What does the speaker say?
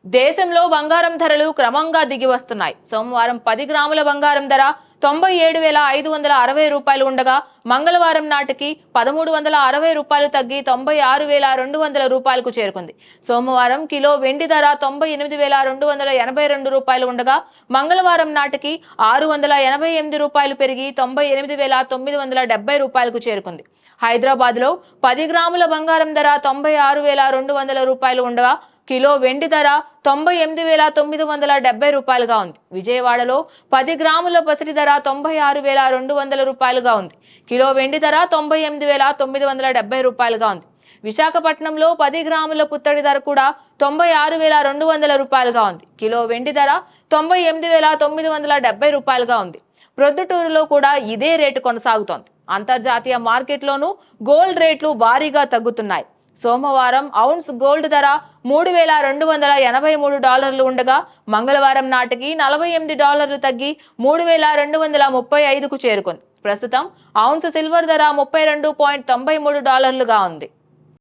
దేశంలో బంగారం ధరలు క్రమంగా దిగి వస్తున్నాయి. సోమవారం 10 గ్రాముల బంగారం ధర 97,560 రూపాయలు ఉండగా మంగళవారం నాటికి 1,360 రూపాయలు తగ్గి 96,200 రూపాయలకు చేరుకుంది. సోమవారం కిలో వెండి ధర 98,282 రూపాయలు ఉండగా మంగళవారం నాటికి 688 రూపాయలు పెరిగి 98,970 రూపాయలకు చేరుకుంది. హైదరాబాద్ లో 10 గ్రాముల బంగారం ధర 96,200 రూపాయలు ఉండగా కిలో వెండి ధర 98,970 రూపాయలుగా ఉంది. విజయవాడలో 10 గ్రాముల పసిడి ధర 96,200 రూపాయలుగా ఉంది. కిలో వెండి ధర 98,970 రూపాయలుగా ఉంది. విశాఖపట్నంలో 10 గ్రాముల పుత్తడి ధర కూడా 96,200 రూపాయలుగా ఉంది. కిలో వెండి ధర 98,970 రూపాయలుగా ఉంది. ప్రొద్దుటూరులో కూడా ఇదే రేటు కొనసాగుతోంది. అంతర్జాతీయ మార్కెట్లోనూ గోల్డ్ రేట్లు భారీగా తగ్గుతున్నాయి. సోమవారం ఔన్స్ గోల్డ్ ధర $3,283 ఉండగా మంగళవారం నాటికి $48 తగ్గి $3,235కు చేరుకుంది. ప్రస్తుతం ఔన్స్ సిల్వర్ ధర $32.93గా ఉంది.